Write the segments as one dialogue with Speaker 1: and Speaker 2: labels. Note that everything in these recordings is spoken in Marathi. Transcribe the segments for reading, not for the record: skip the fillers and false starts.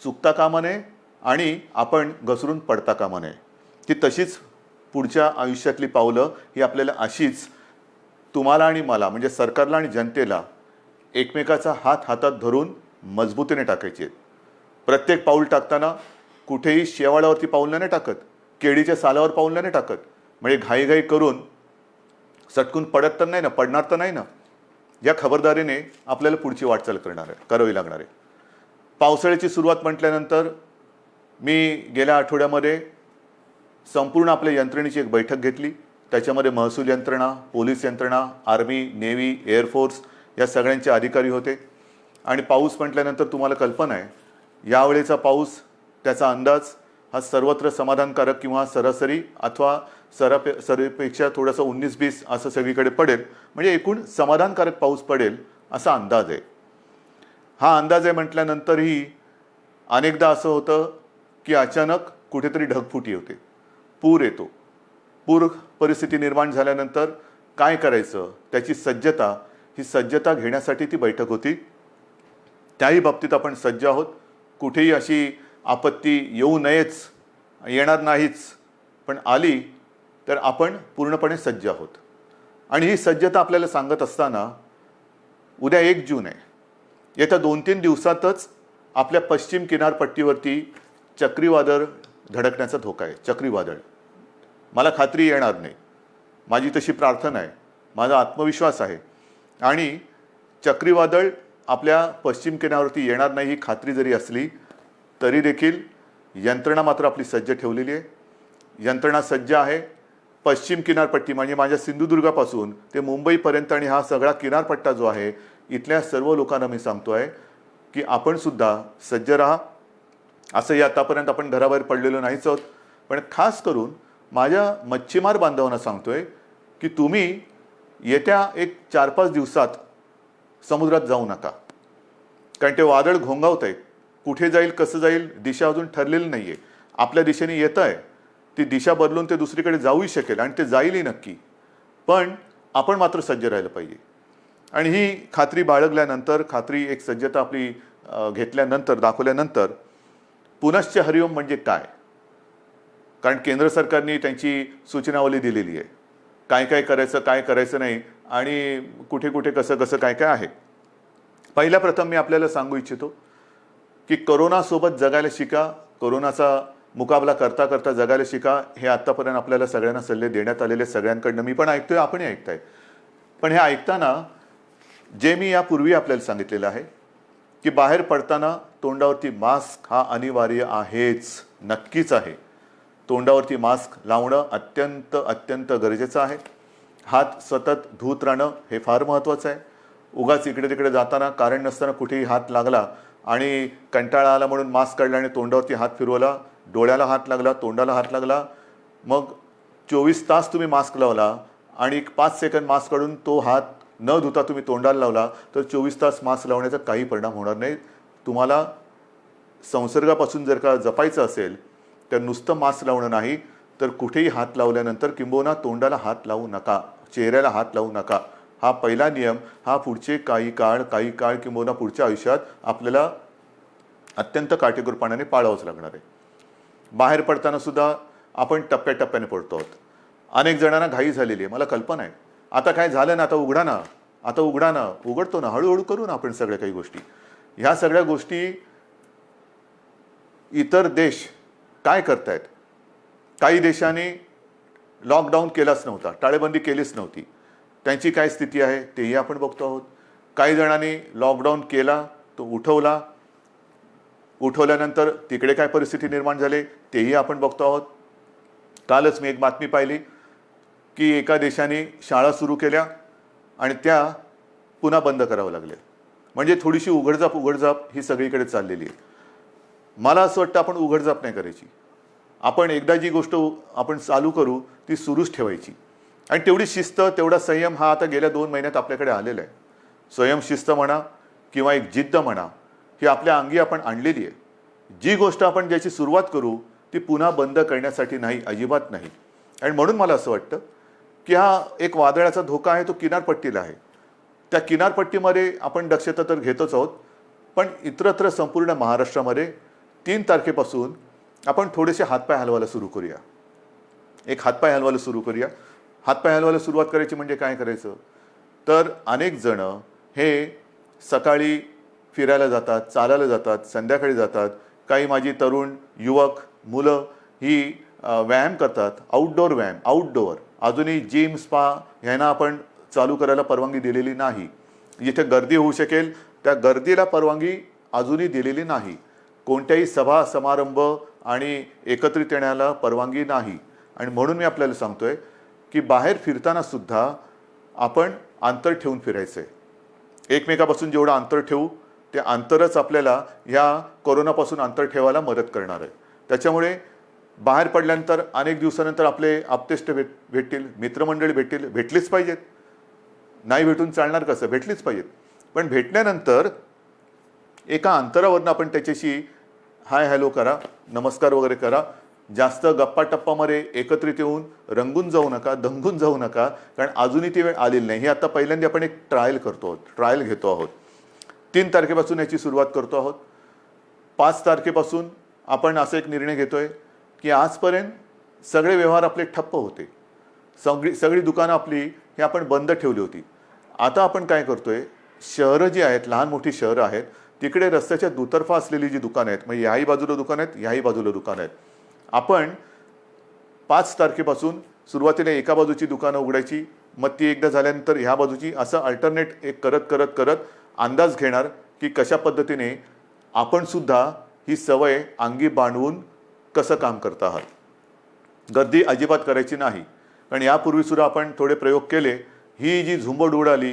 Speaker 1: चुकता कामा नये आणि आपण घसरून पडता कामा नये. ती तशीच पुढच्या आयुष्यातली पावलं ही आपल्याला अशीच तुम्हाला आणि मला म्हणजे सरकारला आणि जनतेला एकमेकाचा हात हातात धरून मजबूतीने टाकायची आहेत. प्रत्येक पाऊल टाकताना कुठेही शेवाळावरती पाऊल नाही टाकत, केळीच्या सालावर पाऊल नाही टाकत. म्हणजे घाईघाई करून सटकून पडत तर नाही ना, पडणार तर नाही ना, या खबरदारीने आपल्याला पुढची वाटचाल करावी लागणार आहे. पावसाळ्याची सुरुवात म्हटल्यानंतर मी गेल्या आठवड्यामध्ये संपूर्ण आपल्या यंत्रणेची एक बैठक घेतली. त्याच्यामध्ये महसूल यंत्रणा, पोलीस यंत्रणा, आर्मी, नेव्ही, एअरफोर्स या सगळ्यांचे अधिकारी होते. आणि पाऊस म्हटल्यानंतर तुम्हाला कल्पना आहे, यावेळेचा पाऊस त्याचा अंदाज हा सर्वत्र समाधानकारक किंवा सरासरी अथवा सरीपेक्षा थोडंसं 19-20 असं सगळीकडे पडेल. म्हणजे एकूण समाधानकारक पाऊस पडेल असा अंदाज आहे. हा अंदाज आहे म्हटल्यानंतरही अनेकदा असं होतं की अचानक कुठेतरी ढगफुटी होते, पूर येतो. पूर परिस्थिती निर्माण झाल्यानंतर काय करायचं त्याची सज्जता घेण्यासाठी ती बैठक होती. त्याही बाबतीत आपण सज्ज आहोत. कुठेही अशी आपत्ती येऊ नयेच, येणार नाहीच, पण आली तर आपण पूर्णपणे सज्ज आहोत. आणि ही सज्जता आपल्याला सांगत असताना उद्या 1 जून आहे. येत्या 2-3 दिवसातच आपल्या पश्चिम किनारपट्टीवरती चक्रीवादळ धडकण्याचा धोका आहे. चक्रीवादळ मला खात्री येणार नाही, माझी तशी प्रार्थना आहे, माझा आत्मविश्वास आहे. आणि चक्रीवादळ आपल्या पश्चिम किनाऱ्यावरती येणार नाही ही खात्री जरी असली तरी देखील यंत्रणा मात्र आपली सज्ज ठेवलेली आहे. यंत्रणा सज्ज आहे. पश्चिम किनारपट्टी म्हणजे माझ्या सिंधुदुर्गापासून ते मुंबईपर्यंत आणि हा सगळा किनारपट्टा जो आहे, इथल्या सर्व लोकांना मी सांगतो आहे की आपण सुद्धा सज्ज राहा. असंही आतापर्यंत आपण घराबाहेर पडलेलो नाहीच आहोत. पण खास करून माझ्या मच्छीमार बांधवांना सांगतोय की तुम्ही येत्या 4-5 दिवसात समुद्रात जाऊ नका. कारण ते वादळ घोंगावत आहे. कुठे जाईल, कसं जाईल, दिशा अजून ठरलेली नाही आहे. आपल्या दिशेने येतं आहे, ती दिशा बदलून ते दुसरीकडे जाऊही शकेल आणि ते जाईलही नक्की. पण आपण मात्र सज्ज राहिलं पाहिजे. आणि ही खात्री बाळगल्यानंतर, खात्री एक सज्जता आपली घेतल्यानंतर, दाखवल्यानंतर पुनश्च हरिओम म्हणजे काय, कारण केंद्र सरकारने त्यांची सूचनावली दिलेली आहे, काय काय करायचं, काय करायचं नाही आणि कुठे कुठे कसं कसं काय काय आहे. पहिल्या प्रथम मी आपल्याला सांगू इच्छितो की कोरोनासोबत जगायला शिका. कोरोनाचा मुकाबला करता करता जगायला शिका. हे आत्तापर्यंत आपल्याला सगळ्यांना सल्ले देण्यात आलेले, सगळ्यांकडनं मी पण ऐकतोय, आपणही ऐकताय. पण हे ऐकताना जे मी यापूर्वी आपल्याला सांगितलेलं आहे की बाहेर पडताना तोंडावरती मास्क हा अनिवार्य आहेच, नक्कीच आहे. तोंडावरती मास्क लावणं अत्यंत अत्यंत गरजेचं आहे. हात सतत धुत राहणं हे फार महत्त्वाचं आहे. उगाच इकडे तिकडे जाताना कारण नसताना कुठेही हात लागला आणि कंटाळा आला म्हणून मास्क काढला आणि तोंडावरती हात फिरवला, डोळ्याला हात लागला, तोंडाला हात लागला, मग 24 तास तुम्ही मास्क लावला आणि 5 सेकंद मास्क काढून तो हात न धुता तुम्ही तोंडाला लावला तर 24 तास मास्क लावण्याचा काही परिणाम होणार नाही. तुम्हाला संसर्गापासून जर का जपायचं असेल तर नुसतं मास्क लावणं नाही तर कुठेही हात लावल्यानंतर किंबहुना तोंडाला हात लावू नका, चेहऱ्याला हात लावू नका. हा पहिला नियम हा पुढचे काही काळ किंबहुना पुढच्या आयुष्यात आपल्याला अत्यंत काटेकोरपणाने पाळावंच लागणार आहे. बाहेर पडताना सुद्धा आपण टप्प्याटप्प्याने पडतो आहोत. अनेक जणांना घाई झालेली आहे, मला कल्पना आहे. आता काय झालं ना, आता उघडा ना, उघडतो ना, हळूहळू करू ना आपण सगळ्या काही गोष्टी. ह्या सगळ्या गोष्टी इतर देश काय करतायत. काही देशांनी लॉकडाऊन केलाच नव्हता, टाळेबंदी केलीच नव्हती. त्यांची काय स्थिती आहे तेही आपण बघतो आहोत. काही जणांनी लॉकडाऊन केला, तो उठवल्यानंतर तिकडे काय परिस्थिती निर्माण झाली तेही आपण बघतो आहोत. कालच मी एक बातमी पाहिली की एका देशाने शाळा सुरू केल्या आणि त्या पुन्हा बंद करावं लागल्या. म्हणजे थोडीशी उघडझाप ही सगळीकडे चाललेली आहे. मला असं वाटतं आपण उघडझाप नाही करायची. आपण एकदा जी गोष्ट आपण चालू करू ती सुरूच ठेवायची. आणि तेवढी शिस्त, तेवढा संयम हा आता गेल्या 2 महिन्यात आपल्याकडे आलेला आहे. स्वयं शिस्त म्हणा किंवा एक जिद्द म्हणा ही आपल्या अंगी आपण आणलेली आहे. जी गोष्ट आपण ज्याची सुरुवात करू ती पुन्हा बंद करण्यासाठी नाही, अजिबात नाही. आणि म्हणून मला असं वाटतं की हा एक वादळाचा धोका आहे, तो किनारपट्टीला आहे. त्या किनारपट्टीमध्ये आपण दक्षता तर घेतोच आहोत, पण इतरत्र संपूर्ण महाराष्ट्रामध्ये 3 तारखेपासून आपण थोडेसे हातपाय हलवायला सुरू करूया. एक हातपाय हलवायला सुरू करूया. हातपाय हलवायला सुरुवात करायची म्हणजे काय करायचं, तर अनेक जण हे सकाळी फिरायला जातात, चालायला जातात, संध्याकाळी जातात. काही माझी तरुण युवक मुलं ही व्यायाम करतात, आउटडोअर व्यायाम. आउटडोअर अजूनही जिम स्पा ह्यांना आपण चालू करायला परवानगी दिलेली नाही. जिथे गर्दी होऊ शकेल त्या गर्दीला परवानगी अजूनही दिलेली नाही. कोणत्याही सभा समारंभ आणि एकत्रित येण्याला परवानगी नाही. आणि म्हणून मी आपल्याला सांगतोय की बाहेर फिरताना सुद्धा आपण अंतर ठेवून फिरायचं आहे. एकमेकापासून जेवढं अंतर ठेवू ते अंतरच आपल्याला ह्या कोरोनापासून अंतर ठेवायला मदत करणार आहे. त्याच्यामुळे बाहेर पडल्यानंतर अनेक दिवसानंतर आपले आप्तेष्ट भेटतील, मित्रमंडळी भेटलीच पाहिजेत. नाही भेटून चालणार कसं, भेटलीच पाहिजेत. पण भेटल्यानंतर एका अंतरावरनं आपण त्याच्याशी हाय हॅलो करा, नमस्कार वगैरे करा. जास्त गप्पा टप्पामध्ये एकत्रित येऊन रंगून जाऊ नका, दंगून जाऊ नका, कारण अजूनही ती वेळ आलेली नाही. ही आता पहिल्यांदा आपण एक ट्रायल करतो आहोत, ट्रायल घेतो आहोत. 3 तारखेपासून याची सुरुवात करतो आहोत. 5 तारखेपासून आपण असा एक निर्णय घेतोय की आजपर्यंत सगळे व्यवहार आपले ठप्प होते, सगळी दुकानं आपली ही आपण बंद ठेवली होती. आता आपण काय करतोय, शहरं जी आहेत, लहान मोठी शहरं आहेत, तिकडे रस्त्याच्या दुतर्फा असलेली जी दुकानं आहेत, म्हणजे याही बाजूला दुकानं आहेत, याही बाजूला दुकानं आहेत, आपण 5 तारखेपासून सुरुवातीला एका बाजूची दुकानं उघडायची, मग ती एकदा झाल्यानंतर ह्या बाजूची, असं अल्टरनेट एक करत करत करत अंदाज घेणार की कशा पद्धतीने आपण सुद्धा ही सवय अंगी बांधवून कसं काम करत आहात. गर्दी अजिबात करायची नाही, कारण यापूर्वीसुद्धा आपण थोडे प्रयोग केले. ही जी झुंबड उडाली,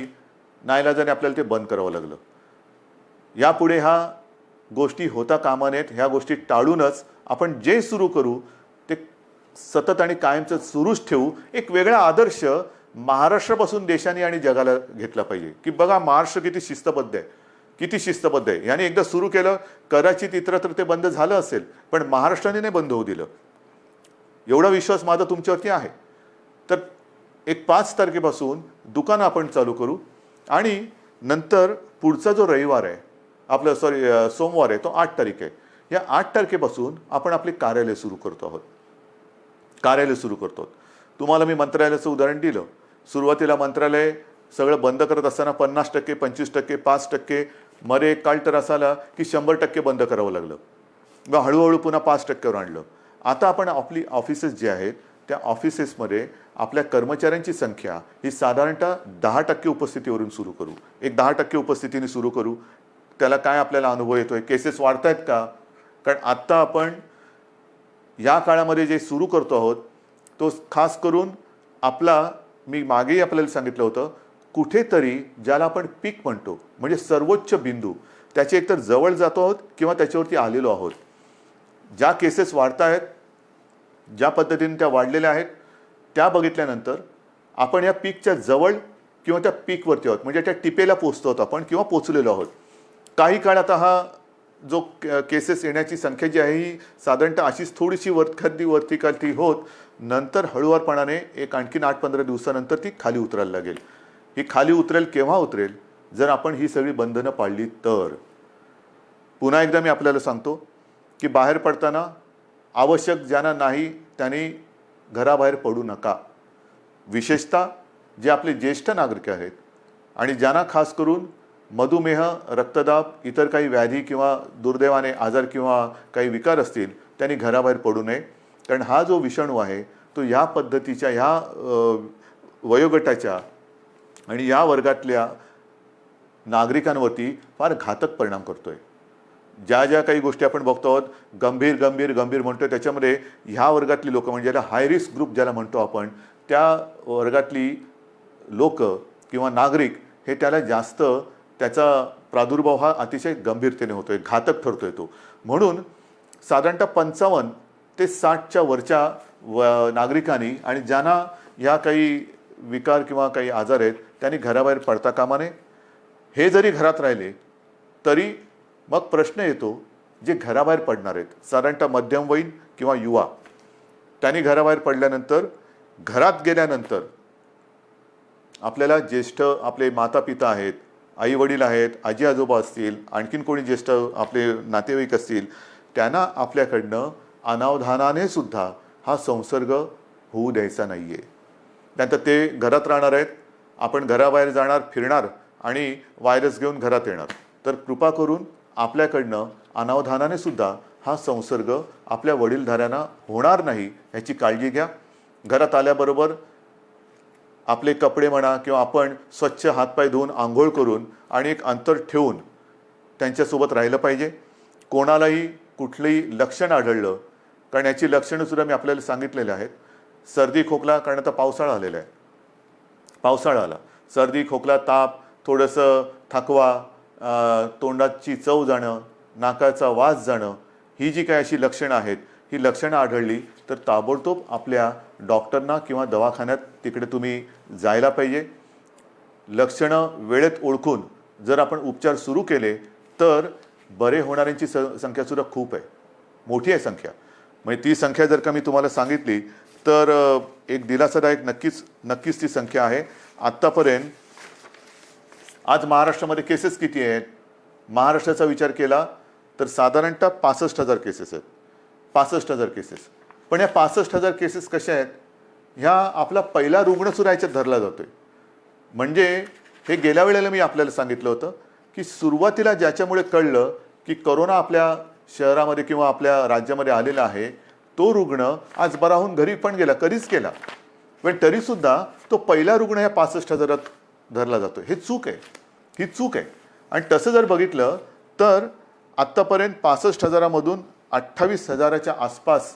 Speaker 1: नाईलाजाने आपल्याला ते बंद करावं लागलं. यापुढे ह्या गोष्टी होता कामा नयेत. ह्या गोष्टी टाळूनच आपण जे सुरू करू ते सतत आणि कायमचं सुरूच ठेवू. एक वेगळा आदर्श महाराष्ट्रापासून देशाने आणि जगाला घेतला पाहिजे की बघा महाराष्ट्र किती शिस्तबद्ध आहे, किती शिस्तबद्ध आहे. याने एकदा सुरू केलं, कदाचित इतरत्र ते बंद झालं असेल, पण महाराष्ट्राने नाही बंद होऊ दिलं. एवढा विश्वास माझा तुमच्यावरती आहे. तर एक 5 तारखेपासून दुकानं आपण चालू करू आणि नंतर पुढचा जो रविवार आहे आपलं सोमवार आहे तो 8 तारीख आहे. या 8 तारखेपासून आपण आपले कार्यालय सुरू करतो आहोत. कार्यालय सुरू करतो. तुम्हाला मी मंत्रालयाचं उदाहरण दिलं. सुरुवातीला मंत्रालय सगळं बंद करत असताना 50%, 25%, 5%, मध्ये एक काळ तर असा आला की 100% बंद करावं लागलं. मग हळूहळू पुन्हा 5%वर आणलं. आता आपण आपली ऑफिसेस जे आहेत त्या ऑफिसेसमध्ये आपल्या कर्मचाऱ्यांची संख्या ही साधारणतः 10% उपस्थितीवरून सुरू करू. एक 10% उपस्थितीने सुरू करू. त्याला काय आपल्याला अनुभव येतोय, केसेस वाढत आहेत का? कारण आत्ता आपण या काळामध्ये जे सुरू करतो आहोत तो खास करून आपला, मी मागेही आपल्याला सांगितलं होतं, कुठेतरी ज्याला आपण पीक म्हणतो म्हणजे सर्वोच्च बिंदू, त्याच्या एकतर जवळ जातो आहोत किंवा त्याच्यावरती आलेलो आहोत. ज्या केसेस वाढत आहेत, ज्या पद्धतीने त्या वाढलेल्या आहेत, त्या बघितल्यानंतर आपण या पीकच्या जवळ किंवा त्या पीकवरती आहोत, म्हणजे त्या टिपेला पोचतो आहोत आपण किंवा पोचलेलो आहोत. काही काळ आता हा जो केसेस येण्याची संख्या जी आहे ही साधारणतः अशीच थोडीशी वरती खाली होत नंतर हळूवारपणाने एक आणखीन 8-15 दिवसानंतर ती खाली उतरायला लागेल. ही खाली उतरेल केव्हा उतरेल, जर आपण ही सगळी बंधनं पाळली तर. पुन्हा एकदा मी आपल्याला सांगतो की बाहेर पडताना आवश्यक ज्यांना नाही त्यांनी घराबाहेर पडू नका. विशेषतः जे आपले ज्येष्ठ नागरिक आहेत आणि ज्यांना खास करून मधुमेह, रक्तदाब, इतर काही व्याधी किंवा दुर्दैवाने आजार किंवा काही विकार असतील त्यांनी घराबाहेर पडू नये. कारण हा जो विषाणू आहे तो ह्या पद्धतीच्या ह्या वयोगटाच्या आणि या वर्गातल्या नागरिकांवरती फार घातक परिणाम करतोय. ज्या ज्या काही गोष्टी आपण बघतो आहोत, गंभीर गंभीर गंभीर म्हणतोय, त्याच्यामध्ये ह्या वर्गातली लोक म्हणजे ज्याला हाय रिस्क ग्रुप ज्याला म्हणतो आपण, त्या वर्गातली लोक किंवा नागरिक हे त्याला जास्त, त्याचा प्रादुर्भाव हा अतिशय गंभीरतेने होतोय, घातक ठरतोय तो. म्हणून साधारणतः 55 ते 60च्या वरच्या नागरिकांनी आणि ज्यांना या काही विकार किंवा काही आजार आहेत त्यांनी घराबाहेर पडता कामा नये. हे जरी घरात राहिले तरी मग प्रश्न येतो, जे घराबाहेर पडणार आहेत साधारणतः मध्यमवयीन किंवा युवा, त्यांनी घराबाहेर पडल्यानंतर घरात गेल्यानंतर आपल्याला ज्येष्ठ आपले माता पिता आहेत, आई वडील आहेत, आजी आजोबा असतील, आणखीन कोणी ज्येष्ठ आपले नातेवाईक असतील, त्यांना आपल्याकडनं अनावधानाने सुद्धा हा संसर्ग होऊ द्यायचा नाही आहे. त्यानंतर ते घरात राहणार आहेत, आपण घराबाहेर जाणार, फिरणार आणि व्हायरस घेऊन घरात येणार. तर कृपा करून आपल्याकडनं अनावधानाने सुद्धा हा संसर्ग आपल्या वडीलधाऱ्यांना होणार नाही याची काळजी घ्या. घरात आल्याबरोबर आपले कपडे म्हणा किंवा आपण स्वच्छ हातपाय धुवून आंघोळ करून आणि एक अंतर ठेवून त्यांच्यासोबत राहिलं पाहिजे. कोणालाही कुठलंही लक्षण आढळलं, कारण याची लक्षणंसुद्धा मी आपल्याला सांगितलेली आहेत. सर्दी खोकला, कारण आता पावसाळा आलेला आहे, पावसाळा आला, सर्दी खोकला ताप, थोडंसं थकवा, तोंडाची चव जाणं, नाकाचा वास जाणं, ही जी काही अशी लक्षणं आहेत, ही लक्षणं आढळली तर ताबडतोब आपल्या डॉक्टरना किंवा दवाखान्यात तिकडे तुम्ही जायला पाहिजे. लक्षणं वेळेत ओळखून जर आपण उपचार सुरू केले तर बरे होणाऱ्यांची संख्यासुद्धा खूप आहे, मोठी आहे संख्या. म्हणजे ती संख्या जर का मी तुम्हाला सांगितली तर एक दिलासादायक नक्कीच ती संख्या आहे. आत्तापर्यंत आज महाराष्ट्रामध्ये केसेस किती आहेत? महाराष्ट्राचा विचार केला तर साधारणतः 65,000 केसेस आहेत, 65,000 केसेस. पण या 65,000 केसेस कशा आहेत? ह्या आपला पहिला रुग्णसुद्धा याच्यात धरला जातो आहे. म्हणजे हे गेल्या वेळेला मी आपल्याला सांगितलं होतं की सुरुवातीला ज्याच्यामुळे कळलं की कोरोना आपल्या शहरामध्ये किंवा आपल्या राज्यामध्ये आलेला आहे, तो रुग्ण आज बरा होऊन घरी पण गेला, कधीच गेला, पण तरीसुद्धा तो पहिला रुग्ण ह्या 65,000 धरला जातो. हे चूक आहे, ही चूक आहे. आणि तसं जर बघितलं तर आत्तापर्यंत 65,000मधून 28,000च्या आसपास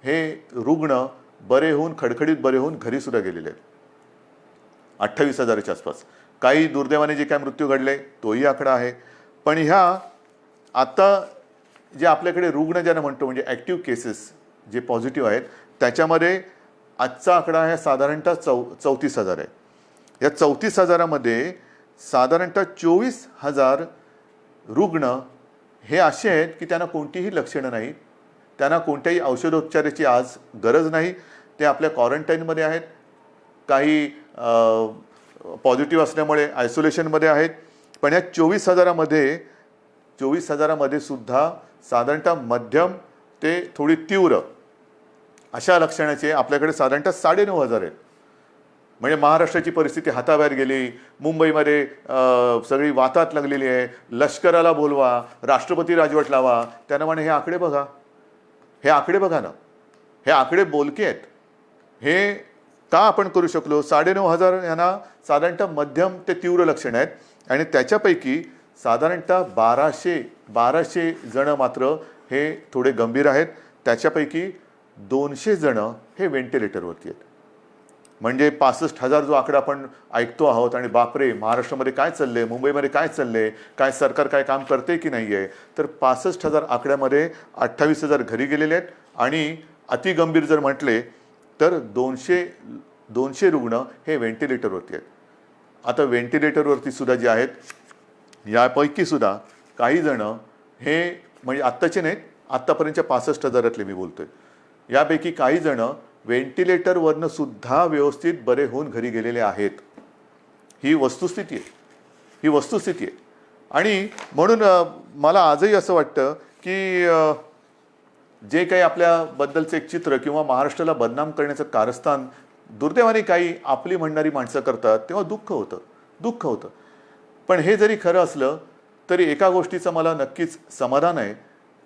Speaker 1: हे रुग्ण बरे होऊन, खडखडीत बरे होऊन घरीसुद्धा गेलेले आहेत. 28,000च्या आसपास. काही दुर्दैवाने जे काय मृत्यू घडले तोही आकडा आहे. पण ह्या आता जे आपल्याकडे रुग्ण ज्यांना म्हणतो म्हणजे ॲक्टिव्ह केसेस जे पॉझिटिव्ह आहेत, त्याच्यामध्ये आजचा आकडा आहे साधारणतः 34,000 आहे. या 34,000मध्ये साधारणतः 24,000 रुग्ण हे असे आहेत की त्यांना कोणतीही लक्षणं नाहीत, त्यांना कोणत्याही औषधोपचाराची आज गरज नाही, ते आपल्या क्वारंटाईनमध्ये आहेत, काही पॉझिटिव्ह असल्यामुळे आयसोलेशनमध्ये आहेत. पण या 24,000मध्ये सुद्धा साधारणतः मध्यम ते थोडी तीव्र अशा लक्षणाचे आपल्याकडे साधारणतः 9,500 आहेत. म्हणजे महाराष्ट्राची परिस्थिती हाताबाहेर गेली, मुंबईमध्ये सगळी वातात लागलेली आहे, लष्कराला बोलवा, राष्ट्रपती राजवट लावा. त्यांना म्हणे हे आकडे बघा, हे आकडे बघा ना, हे आकडे बोलके आहेत. हे का आपण करू शकलो? 9,500 यांना साधारणतः मध्यम ते तीव्र लक्षणं आहेत आणि त्याच्यापैकी साधारणतः 1200 जणं मात्र हे थोडे गंभीर आहेत. त्याच्यापैकी 200 जणं हे व्हेंटिलेटरवरती आहेत. म्हणजे 65,000 जो आकडा आपण ऐकतो आहोत आणि बापरे महाराष्ट्रामध्ये काय चाललंय, मुंबईमध्ये काय चाललंय, काय सरकार काय काम करते की नाही आहे, तर 65,000 आकड्यामध्ये 28,000 घरी गेलेले आहेत आणि अतिगंभीर जर म्हटले तर 200 रुग्ण हे व्हेंटिलेटरवरती आहेत. आता व्हेंटिलेटरवरती सुद्धा जे आहेत यापैकी सुद्धा काही जणं हे म्हणजे आत्ताचे नाहीत, आत्तापर्यंतच्या 65,000तले मी बोलतोय, यापैकी काही जणं व्हेंटिलेटरवरनं सुद्धा व्यवस्थित बरे होऊन घरी गेलेले आहेत. ही वस्तुस्थिती आहे, ही वस्तुस्थिती आहे. आणि म्हणून मला आजही असं वाटतं की जे काही आपल्याबद्दलचं एक चित्र किंवा महाराष्ट्राला बदनाम करण्याचं कारस्थान दुर्दैवाने काही आपली म्हणणारी माणसं करतात, तेव्हा दुःख होतं. पण हे जरी खरं असलं तरी एका गोष्टीचं मला नक्कीच समाधान आहे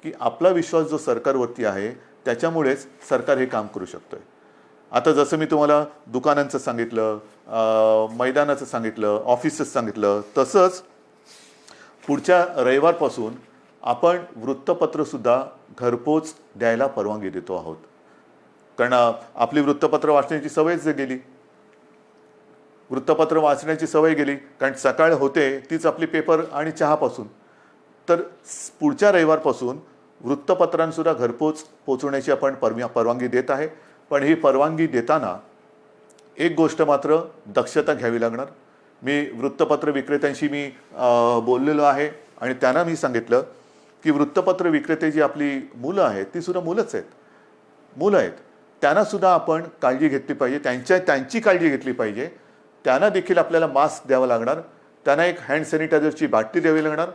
Speaker 1: की आपला विश्वास जो सरकारवरती आहे त्याच्यामुळेच सरकार हे काम करू शकतोय. आता जसं मी तुम्हाला दुकानांचं सांगितलं, मैदानाचं सांगितलं, ऑफिसेस सांगितलं, तसंच पुढच्या रविवारपासून आपण वृत्तपत्रसुद्धा घरपोच द्यायला परवानगी देतो आहोत. कारण आपली वृत्तपत्र वाचण्याची सवयच गेली, वृत्तपत्र वाचण्याची सवय गेली, कारण सकाळ होते तीच आपली पेपर आणि चहापासून. तर पुढच्या रविवारपासून वृत्तपत्रांसुद्धा घरपोच पोचवण्याची आपण परवानगी देत आहे. पण ही परवानगी देताना एक गोष्ट मात्र दक्षता घ्यावी लागणार. मी वृत्तपत्र विक्रेत्यांशी मी बोललेलो आहे आणि त्यांना मी सांगितलं की वृत्तपत्र विक्रेते जी आपली मुलं आहेत ती सुद्धा मुलं आहेत, त्यांनासुद्धा आपण काळजी घेतली पाहिजे, त्यांची काळजी घेतली पाहिजे. त्यांना देखील आपल्याला मास्क द्यावा लागणार, त्यांना एक हँड सॅनिटायझरची बाटली द्यावी लागणार.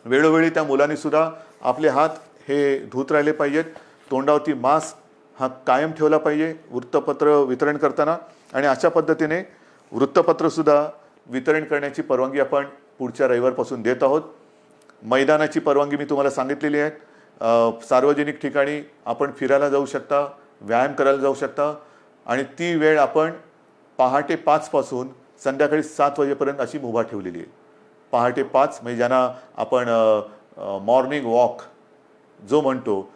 Speaker 1: वेळोवेळी त्या मुलांनीसुद्धा आपले हात हे धूत राहिले पाहिजेत. तोंडावरती मास्क हा कायम ठेवला पाहिजे वृत्तपत्र वितरण करताना. आणि अशा पद्धतीने वृत्तपत्रसुद्धा वितरण करण्याची परवानगी आपण पुढच्या रविवारपासून देत आहोत. मैदानाची परवानगी मी तुम्हाला सांगितलेली आहे. सार्वजनिक ठिकाणी आपण फिरायला जाऊ शकता, व्यायाम करायला जाऊ शकता आणि ती वेळ आपण पहाटे 5 पासून संध्याकाळी 7 वाजेपर्यंत अशी मुभा ठेवलेली आहे. पहाटे 5 म्हणजे ज्यांना आपण मॉर्निंग वॉक जो म्हणतो,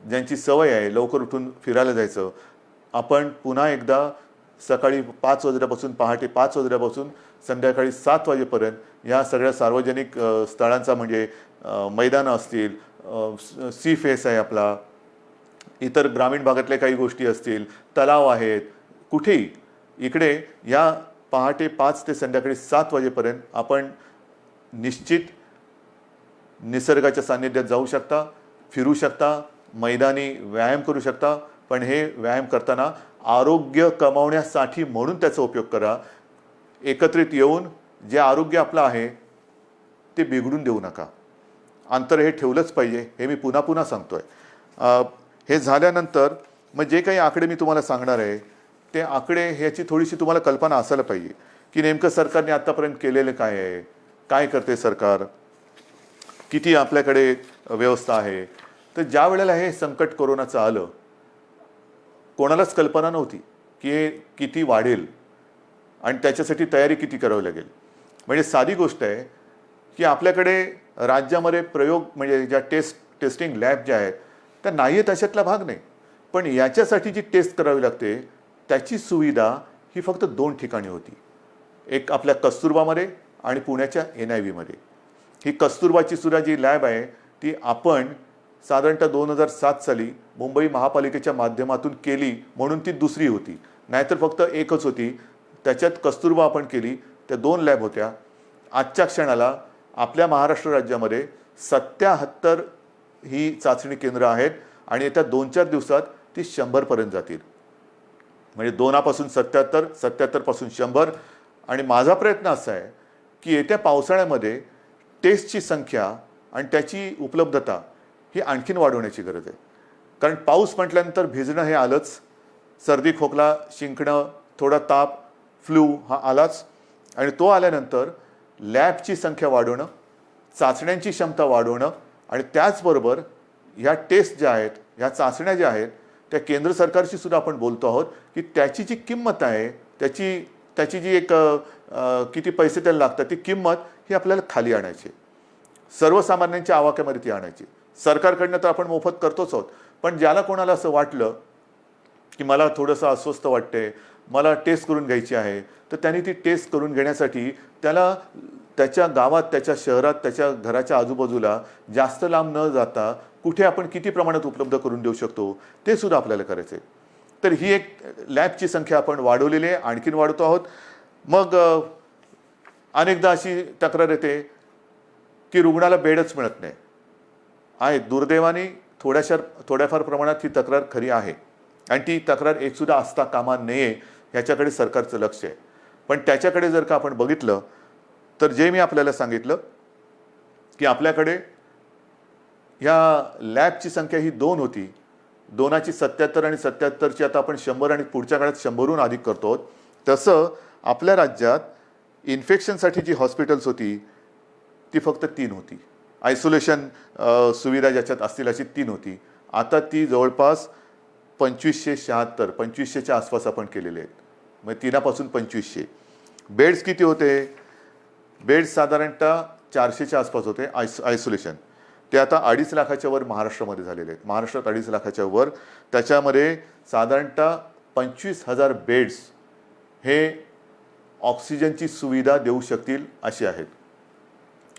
Speaker 1: ज्यांची सवय आहे लवकर उठून फिरायला जायचं, आपण पुन्हा एकदा सकाळी 5 वाजल्यापासून पहाटे 5 वाजल्यापासून संध्याकाळी 7 वाजेपर्यंत ह्या सगळ्या सार्वजनिक स्थळांचा म्हणजे मैदानं असतील, सी फेस आहे आपला, इतर ग्रामीण भागातल्या काही गोष्टी असतील, तलाव आहेत, कुठेही इकडे या पहाटे 5 ते संध्याकाळी 7 वाजेपर्यंत आपण निश्चित निसर्गाच्या सान्निध्यात जाऊ शकता, फिरू शकता, मैदानी व्यायाम करू शकता. पण हे व्यायाम करताना आरोग्य कमावण्यासाठी म्हणून त्याचा उपयोग करा. एकत्रित येऊन जे आरोग्य आपलं आहे ते बिघडून देऊ नका. अंतर हे ठेवलंच पाहिजे, हे मी पुन्हा पुन्हा सांगतोय. हे झाल्यानंतर मग जे काही आकडे मी तुम्हाला सांगणार आहे ते आकडे ह्याची थोडीशी तुम्हाला कल्पना असायला पाहिजे की नेमकं सरकारने आत्तापर्यंत केलेलं काय आहे, काय करते सरकार, किती आपल्याकडे व्यवस्था आहे. तर ज्या वेळेला हे संकट कोरोनाचं आलं, कोणालाच कल्पना नव्हती की हे किती वाढेल आणि त्याच्यासाठी तयारी किती करावी लागेल. म्हणजे साधी गोष्ट आहे की आपल्याकडे राज्यामध्ये प्रयोग म्हणजे ज्या टेस्टिंग लॅब ज्या आहेत त्या नाही आहेत अशातला भाग नाही. पण याच्यासाठी जी टेस्ट करावी लागते त्याची सुविधा ही फक्त 2 ठिकाणी होती. एक आपल्या कस्तुरबामध्ये आणि पुण्याच्या NIV मध्ये. ही कस्तुरबाची सुद्धा जी लॅब आहे ती आपण साधारणतः 2007 साली मुंबई महापालिकेच्या माध्यमातून केली म्हणून ती दुसरी होती, नाहीतर फक्त एकच होती. त्याच्यात कस्तुरबा आपण केली, त्या 2 लॅब होत्या. आजच्या क्षणाला आपल्या महाराष्ट्र राज्यामध्ये 77 ही चाचणी केंद्र आहेत आणि येत्या 2-4 दिवसात ती 100पर्यंत जातील. म्हणजे 2पासून 77, 77पासून 100. आणि माझा प्रयत्न असा आहे की येत्या पावसाळ्यामध्ये टेस्टची संख्या आणि त्याची उपलब्धता ही आणखीन वाढवण्याची गरज आहे. कारण पाऊस म्हटल्यानंतर भिजणं हे आलंच, सर्दी खोकला शिंकणं, थोडा ताप, फ्लू हा आलाच. आणि तो आल्यानंतर लॅबची संख्या वाढवणं, चाचण्यांची क्षमता वाढवणं आणि त्याचबरोबर ह्या टेस्ट ज्या आहेत, ह्या चाचण्या ज्या आहेत त्या केंद्र सरकारशी सुद्धा आपण बोलतो आहोत की त्याची जी किंमत आहे, त्याची जी एक किती पैसे त्याला लागतात ती किंमत ही आपल्याला खाली आणायची, सर्वसामान्यांच्या आवाक्यामध्ये ती आणायची. सरकारकडनं तर आपण मोफत करतोच आहोत, पण ज्याला कोणाला असं वाटलं की मला थोडंसं अस्वस्थ वाटते, मला टेस्ट करून घ्यायची आहे, तर त्यांनी ती टेस्ट करून घेण्यासाठी त्याला त्याच्या गावात, त्याच्या शहरात, त्याच्या घराच्या आजूबाजूला जास्त लांब न जाता कुठे आपण किती प्रमाणात उपलब्ध करून देऊ शकतो ते सुद्धा आपल्याला करायचं आहे. तर ही एक लॅबची संख्या आपण वाढवलेली आहे, आणखीन वाढवतो आहोत. मग अनेकदा अशी तक्रार येते की रुग्णाला बेडच मिळत नाही आहे. दुर्दैवाने थोड्याफार प्रमाणात ही तक्रार खरी आहे आणि ती तक्रार एकसुद्धा असता कामा नये ह्याच्याकडे सरकारचं लक्ष आहे. पण त्याच्याकडे जर का आपण बघितलं तर जे मी आपल्याला सांगितलं की आपल्याकडे ह्या लॅबची संख्या ही 2 होती, 2ची 77 आणि 77ची आता आपण 100 आणि पुढच्या काळात 100हून अधिक करतो. तसं आपल्या राज्यात इन्फेक्शनसाठी जी हॉस्पिटल्स होती ती फक्त 3 होती. आयसोलेशन सुविधा ज्याच्यात असतील अशी 3 होती. आता ती जवळपास 2576, 2500च्या आसपास आपण केलेले आहेत. मग 3पासून 2500. बेड्स किती होते? बेड्स साधारणतः 400च्या आसपास होते आयसोलेशन. ते आता 2.5 लाखाच्या वर महाराष्ट्रामध्ये झालेले आहेत. महाराष्ट्रात 2.5 लाखाच्या वर. त्याच्यामध्ये साधारणतः 25,000 बेड्स हे ऑक्सिजनची सुविधा देऊ शकतील असे आहेत.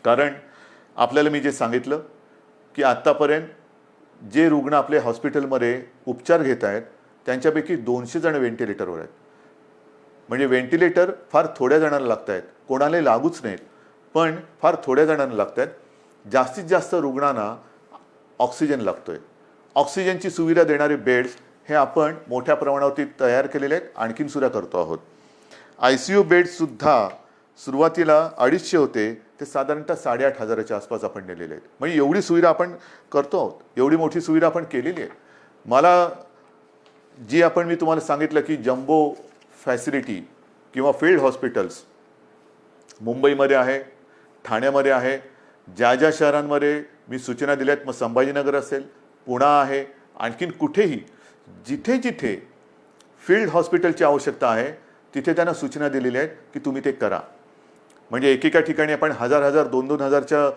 Speaker 1: कारण आपल्याला मी जे सांगितलं की आत्तापर्यंत जे रुग्ण आपले हॉस्पिटलमध्ये उपचार घेत आहेत त्यांच्यापैकी 200 जण व्हेंटिलेटरवर आहेत. म्हणजे व्हेंटिलेटर फार थोड्या जणांना लागत आहेत, कोणालाही लागूच नाहीत, पण फार थोड्या जणांना लागत आहेत. जास्तीत जास्त रुग्णांना ऑक्सिजन लागतोय. ऑक्सिजनची सुविधा देणारे बेड्स हे आपण मोठ्या प्रमाणावरती तयार केलेले आहेत, आणखीन सुद्धा करतो आहोत. ICU बेड्ससुद्धा सुरुवातीला 250 होते ते साधारणतः 8,500च्या आसपास आपण नेलेले आहेत. म्हणजे एवढी सुविधा आपण करतो आहोत, एवढी मोठी सुविधा आपण केलेली आहे. मला जी आपण मी तुम्हाला सांगितलं की जम्बो फॅसिलिटी किंवा फील्ड हॉस्पिटल्स मुंबईमध्ये आहे, ठाण्यामध्ये आहे, ज्या ज्या शहरांमध्ये मी सूचना दिल्या आहेत, मग संभाजीनगर असेल, पुणा आहे, आणखीन कुठेही जिथे जिथे फील्ड हॉस्पिटलची आवश्यकता आहे तिथे त्यांना सूचना दिलेल्या आहेत की तुम्ही ते करा. म्हणजे एकेका ठिकाणी आपण 1,000 2,000 हजारच्या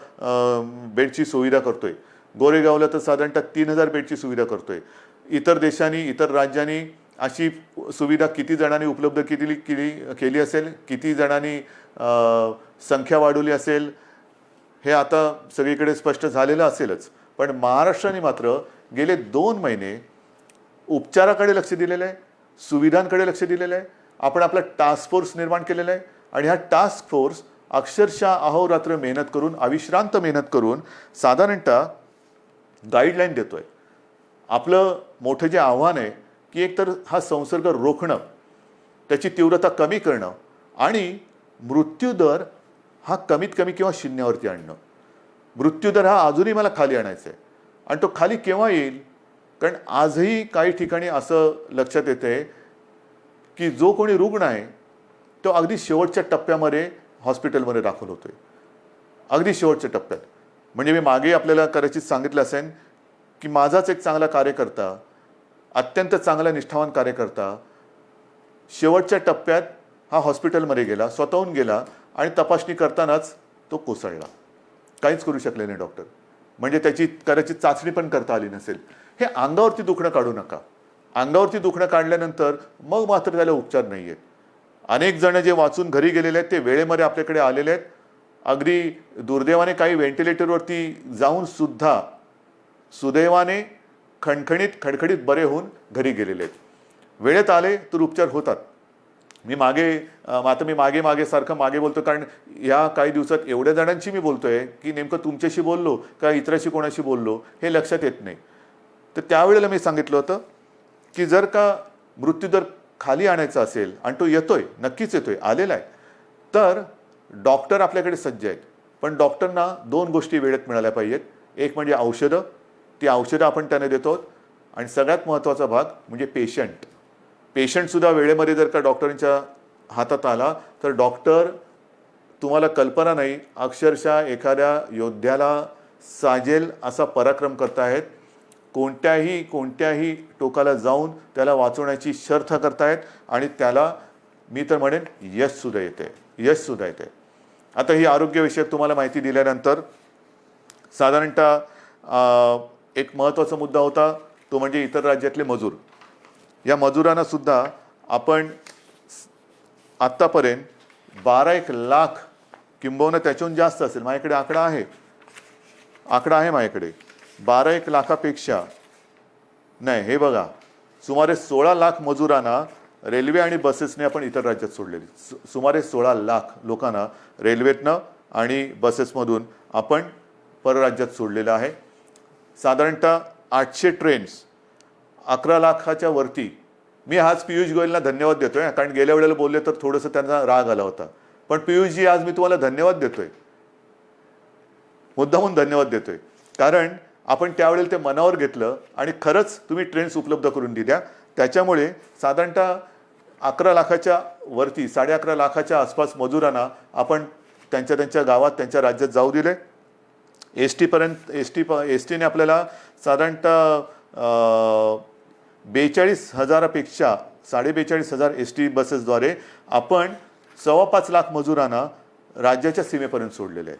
Speaker 1: बेडची सुविधा करतोय. गोरेगावला तर साधारणतः 3,000 बेडची सुविधा करतोय. इतर देशांनी, इतर राज्यांनी अशी सुविधा किती जणांनी उपलब्ध केली असेल, किती जणांनी संख्या वाढवली असेल, हे आता सगळीकडे स्पष्ट झालेलं असेलच. पण महाराष्ट्राने मात्र गेले 2 महिने उपचाराकडे लक्ष दिलेलं आहे, सुविधांकडे लक्ष दिलेलं आहे. आपण आपला टास्क फोर्स निर्माण केलेला आहे आणि हा टास्क फोर्स अक्षरशः अहोरात्र मेहनत करून, अविश्रांत मेहनत करून साधारणतः गाईडलाईन देतोय. आपलं मोठं जे आव्हान आहे की एकतर हा संसर्ग रोखणं, त्याची तीव्रता कमी करणं आणि मृत्यूदर हा कमीत कमी किंवा शून्यावरती आणणं. मृत्यूदर हा अजूनही मला खाली आणायचा आहे. आणि तो खाली केव्हा येईल? कारण आजही काही ठिकाणी असं लक्षात येते की जो कोणी रुग्ण आहे तो अगदी शेवटच्या टप्प्यामध्ये हॉस्पिटलमध्ये दाखल होतोय, अगदी शेवटच्या टप्प्यात. म्हणजे मी मागे आपल्याला कदाचित सांगितलं असेल की माझाच एक चांगला कार्यकर्ता, अत्यंत चांगला निष्ठावान कार्यकर्ता शेवटच्या टप्प्यात हा हॉस्पिटलमध्ये गेला, स्वतःहून गेला आणि तपासणी करतानाच तो कोसळला. काहीच करू शकले नाही डॉक्टर. म्हणजे त्याची कदाचित चाचणी पण करता आली नसेल. हे अंगावरती दुखणं काढू नका. अंगावरती दुखणं काढल्यानंतर मग मात्र त्याला उपचार नाही आहेत. अनेक जण जे वाचून घरी गेलेले आहेत ते वेळेमध्ये आपल्याकडे आलेले आहेत. अगदी दुर्दैवाने काही व्हेंटिलेटरवरती जाऊन सुद्धा सुदैवाने खडखडीत बरे होऊन घरी गेलेले आहेत. वेळेत आले तर उपचार होतात. मी मागे सारखं मागे बोलतो, कारण या काही दिवसात एवढ्या जणांशी मी बोलतोय की नेमकं तुमच्याशी बोललो का इतराशी कोणाशी बोललो हे लक्षात येत नाही. तर त्यावेळेला मी सांगितलं होतं की जर का मृत्यूदर खाली आणायचा असेल, आणि तो येतोय, नक्कीच येतोय, आलेला आहे, तर डॉक्टर आपल्याकडे सज्ज आहेत. पण डॉक्टरना 2 गोष्टी वेळेत मिळाल्या पाहिजेत. एक म्हणजे औषधं, ती औषधं आपण त्यांना देतो. आणि सगळ्यात महत्त्वाचा भाग म्हणजे पेशंटसुद्धा वेळेमध्ये जर का डॉक्टरांच्या हातात आला तर डॉक्टर, तुम्हाला कल्पना नाही, अक्षरशः एखाद्या योद्ध्याला साजेल असा पराक्रम करतायत. कोणत्याही टोकाला जाऊन त्याला वाचवण्याची शर्थ करतायत आणि त्याला मी तर म्हणेन यशसुद्धा येते. आता ही आरोग्यविषयक तुम्हाला माहिती दिल्यानंतर साधारणतः एक महत्त्वाचा मुद्दा होता, तो म्हणजे इतर राज्यातले मजूर. या मजुरांना सुद्धा आपण आत्तापर्यंत 12 लाख किंबहुना त्याच्याहून जास्त असेल, माझ्याकडे आकडा आहे माझ्याकडे, 12 लाखापेक्षा नाही, हे बघा, सुमारे 16 लाख मजुरांना रेल्वे आणि बसेसने आपण इतर राज्यात सोडलेली. सुमारे 16 लाख लोकांना रेल्वेतनं आणि बसेसमधून आपण परराज्यात सोडलेलं आहे. साधारणतः 800 ट्रेन्स, 11 लाखाच्या वरती. मी आज पियुष गोयलला धन्यवाद देतोय, कारण गेल्या वेळेला बोलले तर थोडंसं त्यांना राग आला होता. पण पियुषजी, आज मी तुम्हाला धन्यवाद देतोय, मुद्दामून धन्यवाद देतोय, कारण आपण त्यावेळेला ते मनावर घेतलं आणि खरंच तुम्ही ट्रेन्स उपलब्ध करून दिल्या. त्याच्यामुळे साधारणतः 11 लाखाच्या वरती, 11.5 लाखाच्या आसपास मजुरांना आपण त्यांच्या गावात, त्यांच्या राज्यात जाऊ दिले. एस टीने आपल्याला साधारणतः 42,000पेक्षा 42,500 एस टी बसेसद्वारे आपण 5.25 लाख मजुरांना राज्याच्या सीमेपर्यंत सोडलेले आहे.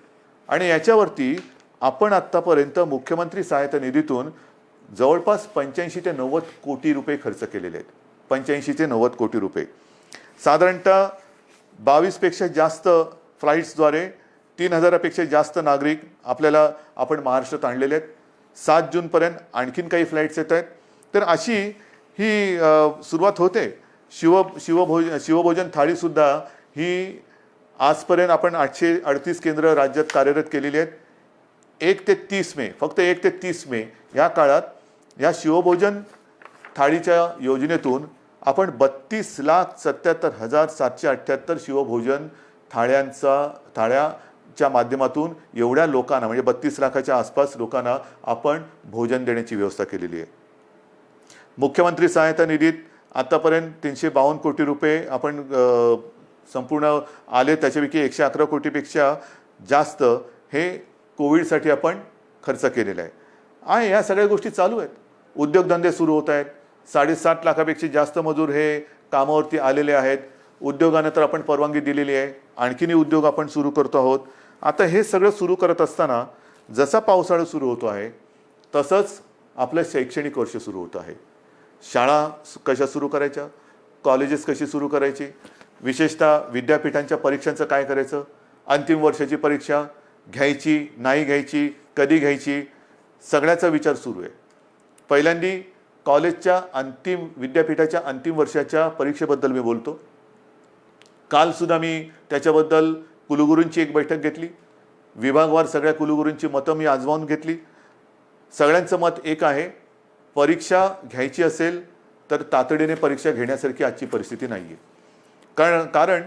Speaker 1: आणि याच्यावरती आपण आत्तापर्यंत मुख्यमंत्री सहायता निधीतून जवळपास 85 ते 90 कोटी रुपये खर्च केलेले आहेत. 85 ते 90 कोटी रुपये. साधारणतः 22 पेक्षा जास्त फ्लाईट्सद्वारे 3,000पेक्षा जास्त नागरिक आपण महाराष्ट्रात आणलेले आहेत. 7 जूनपर्यंत आणखीन काही फ्लाईट्स येत आहेत. तर अशी ही सुरुवात होते. शिवभोजन थाळीसुद्धा ही आजपर्यंत आपण 838 केंद्र राज्यात कार्यरत केलेली आहेत. 1 ते 30 मे, फक्त 1 ते 30 मे या काळात या शिवभोजन थाळीच्या योजनेतून आपण 32,77,778 शिवभोजन थाळ्याच्या माध्यमातून एवढ्या लोकांना म्हणजे 32 लाखाच्या आसपास लोकांना आपण भोजन देण्याची व्यवस्था केलेली आहे. मुख्यमंत्री सहायता निधीत आतापर्यंत 352 कोटी रुपये आपण संपूर्ण आले, त्याच्यापैकी 111 कोटीपेक्षा जास्त हे कोविडसाठी आपण खर्च केलेला आहे. या सगळ्या गोष्टी चालू आहेत. उद्योगधंदे सुरू होत आहेत. 7.5 लाखापेक्षा जास्त मजूर हे कामावरती आलेले आहेत. उद्योगांना तर आपण परवानगी दिलेली आहे. आणखीनही उद्योग आपण सुरू करतो आहोत. आता हे सगळं सुरू करत असताना जसा पावसाळा सुरू होतो आहे तसंच आपलं शैक्षणिक वर्ष सुरू होतं आहे. शाळा कशा सुरू करायच्या, कॉलेजेस कशी सुरू करायची, विशेषतः विद्यापीठांच्या परीक्षांचं काय करायचं, अंतिम वर्षाची परीक्षा घ्यायची नाही घ्यायची, कधी घ्यायची, सगळ्याचा विचार सुरू आहे. पहिल्यांदी कॉलेजच्या विद्यापीठाच्या अंतिम वर्षाच्या परीक्षेबद्दल मी बोलतो. कालसुद्धा मी त्याच्याबद्दल कुलगुरूंची एक बैठक घेतली. विभागवार सगळ्या कुलगुरूंची मतं मी आजमावून घेतली. सगळ्यांचं मत एक आहे, परीक्षा घ्यायची असेल तर तातडीने परीक्षा घेण्यासारखी आजची परिस्थिती नाही आहे. कारण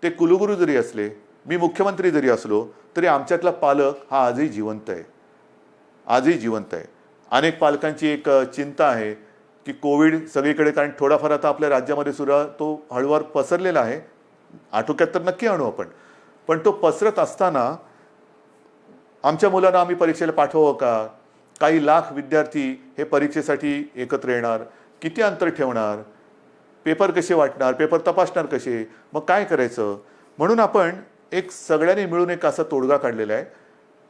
Speaker 1: ते कुलगुरू जरी असले, मी मुख्यमंत्री जरी असलो, तरी आमच्यातला पालक हा आजही जिवंत आहे. अनेक पालकांची एक चिंता आहे की कोविड सगळीकडे, कारण थोडाफार आता आपल्या राज्यामध्ये सुद्धा तो हळूवार पसरलेला आहे. आटोक्यात तर नक्की आणू आपण, पण तो पसरत असताना आमच्या मुलांना आम्ही परीक्षेला पाठवावं का? काही लाख विद्यार्थी हे परीक्षेसाठी एकत्र येणार, किती अंतर ठेवणार, पेपर कसे वाटणार, पेपर तपासणार कसे, मग काय करायचं? म्हणून आपण एक सगळ्यांनी मिळून एक असा तोडगा काढलेला आहे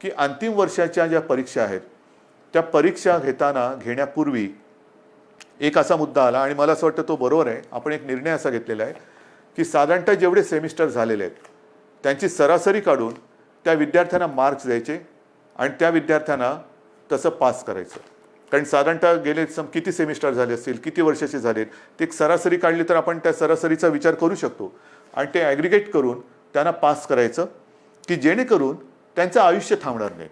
Speaker 1: की अंतिम वर्षाच्या ज्या परीक्षा आहेत त्या परीक्षा घेण्यापूर्वी एक असा मुद्दा आला आणि मला असं वाटतं तो बरोबर आहे. आपण एक निर्णय असा घेतलेला आहे की साधारणतः जेवढे सेमिस्टर झालेले आहेत त्यांची सरासरी काढून त्या विद्यार्थ्यांना मार्क्स द्यायचे आणि त्या विद्यार्थ्यांना तसं पास करायचं. कारण साधारणतः गेले किती सेमिस्टर झाले असतील, किती वर्षाचे झालेत, ते एक सरासरी काढली तर आपण त्या सरासरीचा विचार करू शकतो आणि ते ॲग्रिगेट करून त्यांना पास करायचं की जेणेकरून त्यांचं आयुष्य थांबणार नाही.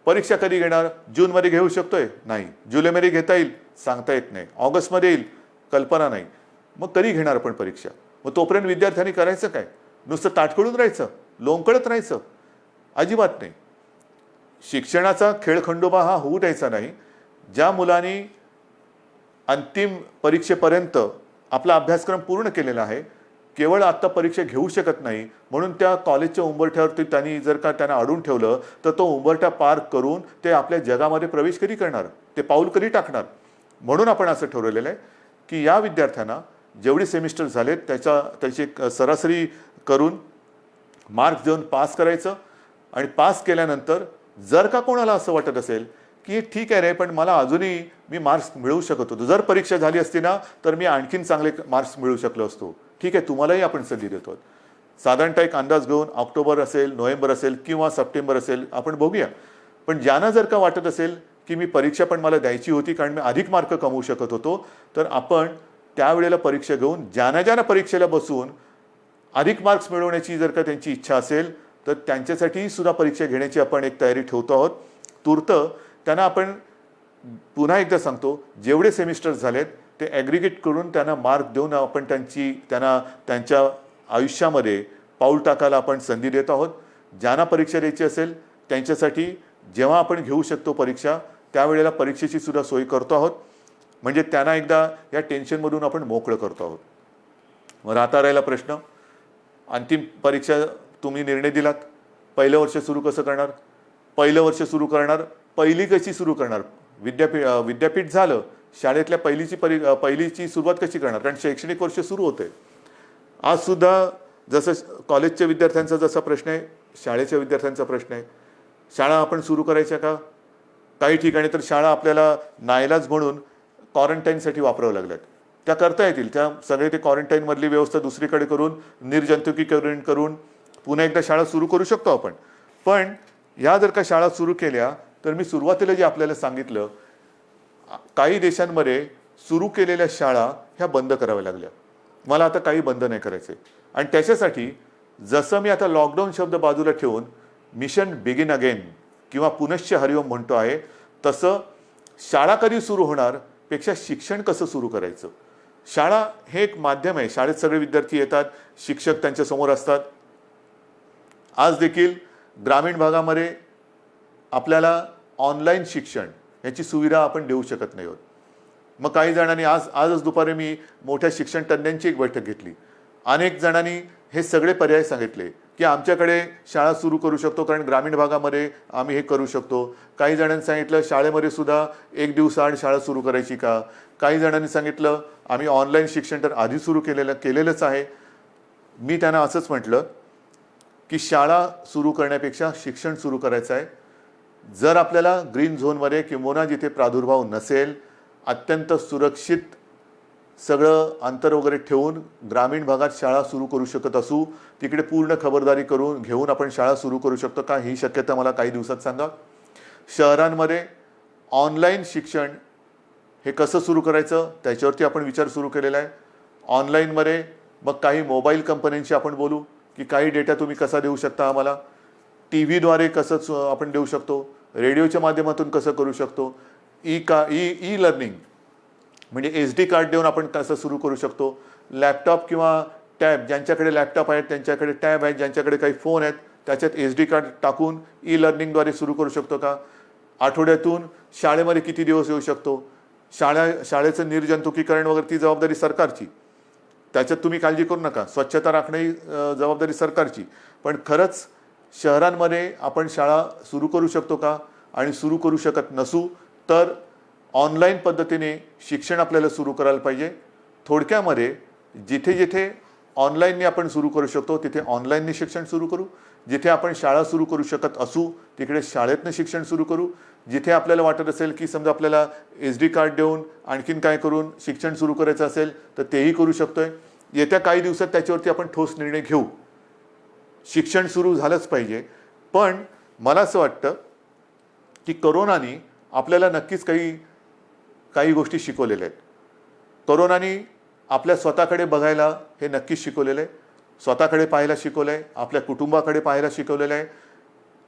Speaker 1: परीक्षा कधी घेणार? जूनमध्ये घेऊ शकतोय? नाही. जुलैमध्ये घेता येईल? सांगता येत नाही. ऑगस्टमध्ये येईल? कल्पना नाही. मग कधी घेणार आपण परीक्षा? मग तोपर्यंत विद्यार्थ्यांनी करायचं काय? नुसतं ताटकळून राहायचं, लोंबकळत राहायचं? अजिबात नाही. शिक्षणाचा खेळखंडोबा हा होऊ द्यायचा नाही. ज्या मुलांनी अंतिम परीक्षेपर्यंत आपला अभ्यासक्रम पूर्ण केलेला आहे, केवळ आत्ता परीक्षा घेऊ शकत नाही म्हणून त्या कॉलेजच्या उंबरठ्यावरती त्यांना अडून ठेवलं तर तो उंबरठा पार करून ते आपल्या जगामध्ये प्रवेश कधी करणार, ते पाऊल कधी टाकणार? म्हणून आपण असं ठरवलेलं आहे की या विद्यार्थ्यांना जेवढे सेमिस्टर झालेत त्याची सरासरी करून मार्क्स देऊन पास करायचं. आणि पास केल्यानंतर जर का कोणाला असं वाटत असेल की ठीक आहे रे, पण मला अजूनही मी मार्क्स मिळवू शकत होतो, जर परीक्षा झाली असती ना तर मी आणखीन चांगले मार्क्स मिळवू शकलो असतो, ठीक आहे, तुम्हालाही आपण संधी देतो. साधारणतः एक अंदाज घेऊन ऑक्टोबर असेल, नोव्हेंबर असेल किंवा सप्टेंबर असेल आपण बघूया. पण ज्यांना जर का वाटत असेल की मी परीक्षा पण मला द्यायची होती कारण मी अधिक मार्क कमवू शकत होतो, तर आपण त्यावेळेला परीक्षा घेऊन ज्यांना परीक्षेला बसून अधिक मार्क्स मिळवण्याची जर का त्यांची इच्छा असेल तर त्यांच्यासाठी सुद्धा परीक्षा घेण्याची आपण एक तयारी ठेवतो आहोत. तूर्त त्यांना आपण पुन्हा एकदा सांगतो, जेवढे सेमिस्टर झालेत ते ॲग्रिगेट करून त्यांना मार्क देऊन आपण त्यांना त्यांच्या आयुष्यामध्ये पाऊल टाकायला आपण संधी देत आहोत. ज्यांना परीक्षा द्यायची असेल त्यांच्यासाठी जेव्हा आपण घेऊ शकतो परीक्षा त्यावेळेला परीक्षेची सुद्धा सोय करतो आहोत. म्हणजे त्यांना एकदा या टेन्शनमधून आपण मोकळं करतो आहोत. मग राहता राहिला प्रश्न, अंतिम परीक्षा तुम्ही निर्णय दिलात, पहिलं वर्ष सुरू कसं करणार? पहिलं वर्ष सुरू करणार, पहिली कशी सुरू करणार? विद्यापीठ झालं, शाळेतल्या पहिलीची सुरुवात कशी करणार? कारण शैक्षणिक वर्ष सुरू होतंय. आज सुद्धा जसं कॉलेजच्या विद्यार्थ्यांचा जसा प्रश्न आहे, शाळेच्या विद्यार्थ्यांचा प्रश्न आहे. शाळा आपण सुरू करायच्या का? काही ठिकाणी तर शाळा आपल्याला नाईलाज म्हणून क्वारंटाईनसाठी वापरावं लागल्यात. त्या करता येतील, त्या सगळे ते क्वारंटाईनमधली व्यवस्था दुसरीकडे करून निर्जंतुकीकरण करून पुन्हा एकदा शाळा सुरू करू शकतो आपण. पण ह्या जर का शाळा सुरू केल्या तर मी सुरुवातीला जे आपल्याला सांगितलं, काही देशांमध्ये सुरू केलेल्या शाळा ह्या बंद कराव्या लागल्या. मला आता काही बंद नाही करायचे. आणि त्याच्यासाठी जसं मी आता लॉकडाऊन शब्द बाजूला ठेवून मिशन बिगिन अगेन किंवा पुनश्च हरिओम म्हणतो आहे, तसं शाळा कधी सुरू होणार पेक्षा शिक्षण कसं सुरू करायचं. शाळा हे एक माध्यम आहे. शाळेत सगळे विद्यार्थी येतात, शिक्षक त्यांच्यासमोर असतात. आज देखील ग्रामीण भागामध्ये आपल्याला ऑनलाईन शिक्षण याची सुविधा आपण देऊ शकत नाही आहोत. मग काही जणांनी आजच दुपारी मी मोठ्या शिक्षण तज्ज्ञांची एक बैठक घेतली. अनेक जणांनी हे सगळे पर्याय सांगितले की आमच्याकडे शाळा सुरू करू शकतो, कारण ग्रामीण भागामध्ये आम्ही हे करू शकतो. काही जणांनी सांगितलं शाळेमध्ये सुद्धा एक दिवसाआड शाळा सुरू करायची का. काही जणांनी सांगितलं आम्ही ऑनलाईन शिक्षण तर आधी सुरू केलेलंच आहे. मी त्यांना असंच म्हटलं की शाळा सुरू करण्यापेक्षा शिक्षण सुरू करायचं आहे. जर आपल्याला ग्रीन झोनमध्ये किंबहुना जिथे प्रादुर्भाव नसेल, अत्यंत सुरक्षित सगळं अंतर वगैरे ठेवून ग्रामीण भागात शाळा सुरू करू शकत असू, तिकडे पूर्ण खबरदारी घेऊन आपण शाळा सुरू करू शकतो का, ही शक्यता मला काही दिवसात सांगा. शहरांमध्ये ऑनलाईन शिक्षण हे कसं सुरू करायचं त्याच्यावरती आपण विचार सुरू केलेला आहे. ऑनलाईनमध्ये मग काही मोबाईल कंपन्यांशी आपण बोलू की काही डेटा तुम्ही कसा देऊ शकता आम्हाला, टी व्हीद्वारे कसं आपण देऊ शकतो, रेडिओच्या माध्यमातून कसं करू शकतो, ई लर्निंग म्हणजे SD कार्ड देऊन आपण कसं सुरू करू शकतो, लॅपटॉप किंवा टॅब, ज्यांच्याकडे लॅपटॉप आहेत त्यांच्याकडे टॅब आहेत, ज्यांच्याकडे काही फोन आहेत त्याच्यात SD कार्ड टाकून ई लर्निंगद्वारे सुरू करू शकतो का. आठवड्यातून शाळेमध्ये किती दिवस येऊ शकतो, शाळेचं निर्जंतुकीकरण वगैरे ती जबाबदारी सरकारची, त्याच्यात तुम्ही काळजी करू नका. स्वच्छता राखणे ही जबाबदारी सरकारची. पण खरंच शहरांमध्ये आपण शाळा सुरू करू शकतो का, आणि सुरू करू शकत नसू तर ऑनलाईन पद्धतीने शिक्षण आपल्याला सुरू करायला पाहिजे. थोडक्यामध्ये जिथे जिथे ऑनलाईनने आपण सुरू करू शकतो तिथे ऑनलाईनने शिक्षण सुरू करू. जिथे आपण शाळा सुरू करू शकत असू तिकडे शाळेतनं शिक्षण सुरू करू. जिथे आपल्याला वाटत असेल की समजा आपल्याला SD कार्ड देऊन आणखीन काय करून शिक्षण सुरू करायचं असेल तर तेही करू शकतोय. येत्या काही दिवसात त्याच्यावरती आपण ठोस निर्णय घेऊ. शिक्षण सुरू झालंच पाहिजे. पण मला असं वाटतं की कोरोनाने आपल्याला नक्कीच काही गोष्टी शिकवलेल्या आहेत. कोरोनाने आपल्या स्वतःकडे बघायला हे नक्कीच शिकवलेलं आहे. स्वतःकडे पाहायला शिकवलं आहे, आपल्या कुटुंबाकडे पाहायला शिकवलेलं आहे,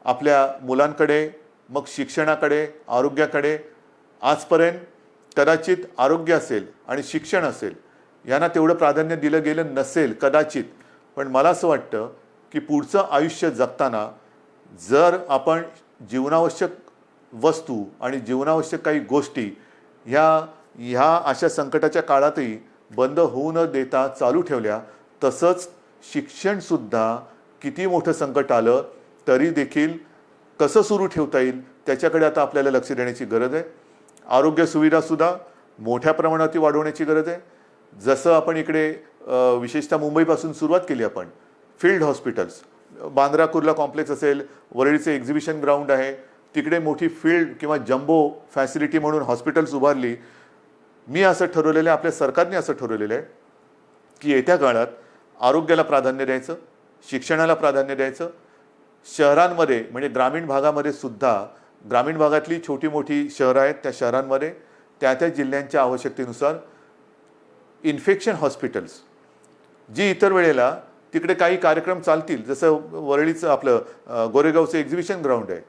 Speaker 1: आपल्या मुलांकडे, मग शिक्षणाकडे, आरोग्याकडे. आजपर्यंत कदाचित आरोग्य असेल आणि शिक्षण असेल यांना तेवढं प्राधान्य दिलं गेलं नसेल कदाचित. पण मला असं वाटतं की पुढचं आयुष्य जगताना जर आपण जीवनावश्यक वस्तू आणि जीवनावश्यक काही गोष्टी ह्या अशा संकटाच्या काळातही बंद होऊ न देता चालू ठेवल्या, तसंच शिक्षणसुद्धा किती मोठं संकट आलं तरी देखील कसं सुरू ठेवता येईल त्याच्याकडे आता आपल्याला लक्ष देण्याची गरज आहे. आरोग्य सुविधासुद्धा मोठ्या प्रमाणात वाढवण्याची गरज आहे. जसं आपण इकडे विशेषतः मुंबईपासून सुरुवात केली आपण, field hospitals, Bandra Kurla complex असेल, वरळीचं एक्झिबिशन ग्राउंड आहे, तिकडे मोठी फील्ड किंवा जम्बो फॅसिलिटी म्हणून हॉस्पिटल्स उभारली. मी असं ठरवलेलं आहे, आपल्या सरकारने असं ठरवलेलं आहे की येत्या काळात आरोग्याला प्राधान्य द्यायचं, शिक्षणाला प्राधान्य द्यायचं. शहरांमध्ये म्हणजे ग्रामीण भागामध्ये सुद्धा, ग्रामीण भागातली छोटी मोठी शहरं आहेत त्या शहरांमध्ये त्या जिल्ह्यांच्या आवश्यकतेनुसार इन्फेक्शन हॉस्पिटल्स, जी इतर वेळेला तिकडे काही कार्यक्रम चालतील, जसं वरळीचं आपलं गोरेगावचं एक्झिबिशन ग्राउंड आहे,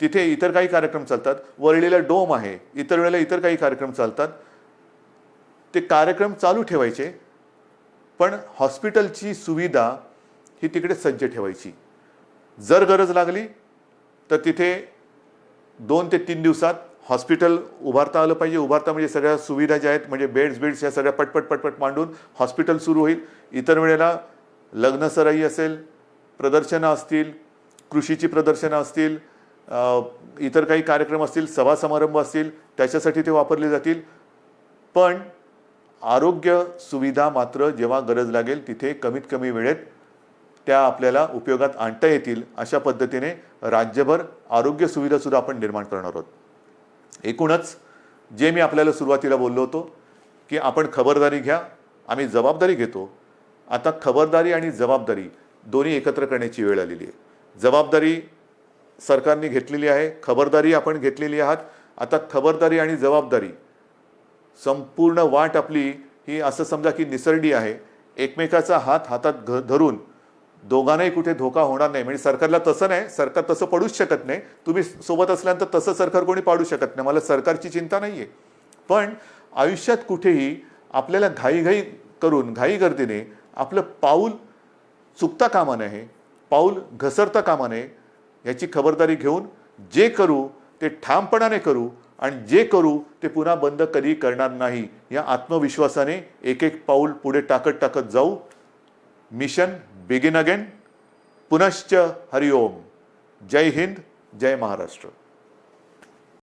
Speaker 1: तिथे इतर काही कार्यक्रम चालतात. वरळीला डोम आहे, इतर वेळेला इतर काही कार्यक्रम चालतात. ते कार्यक्रम चालू ठेवायचे, पण हॉस्पिटलची सुविधा ही तिकडे सज्ज ठेवायची. जर गरज लागली तर तिथे 2 ते 3 दिवसात हॉस्पिटल उभारता आलं पाहिजे. उभारता म्हणजे सगळ्या सुविधा ज्या आहेत म्हणजे बेड्स या सगळ्या पटपट मांडून हॉस्पिटल सुरू होईल. इतर वेळेला लग्नसराई असेल, प्रदर्शनं असतील, कृषीची प्रदर्शनं असतील, इतर काही कार्यक्रम असतील, सभा समारंभ असतील, त्याच्यासाठी ते वापरले जातील. पण आरोग्य सुविधा मात्र जेव्हा गरज लागेल तिथे कमीत कमी वेळेत त्या आपल्याला उपयोगात आणता येतील अशा पद्धतीने राज्यभर आरोग्य सुविधासुद्धा आपण निर्माण करणार आहोत. एकूणच जे मी आपल्याला सुरुवातीला बोललो होतो की आपण खबरदारी घ्या, आम्ही जबाबदारी घेतो. आता खबरदारी आणि जबाबदारी दोन्ही एकत्र करण्याची वेळ आलेली आहे. जबाबदारी सरकारने घेतलेली आहे, खबरदारी आपण घेतलेली आहात. आता खबरदारी आणि जबाबदारी संपूर्ण वाट आपली ही असं समजा की निसरडी आहे. एकमेकाचा हात हातात धरून दोघांनाही कुठे धोका होणार नाही. म्हणजे सरकारला तसं नाही, सरकार तसं पडूच शकत नाही. तुम्ही सोबत असल्यानंतर तसं सरकार कोणी पाडू शकत नाही. मला सरकारची चिंता नाही आहे. पण आयुष्यात कुठेही आपल्याला घाई गर्दीने आपलं पाऊल चुकता कामा नये. पाऊल घसरता कामा नये याची खबरदारी घेऊन जे करू ते ठामपणाने करू आणि जे करू ते पुन्हा बंद कधी करणार नाही या आत्मविश्वासाने एक एक पाऊल पुढे टाकत टाकत जाऊ. Mission begin again. पुनश्च हरिओम. जय हिंद, जय महाराष्ट्र.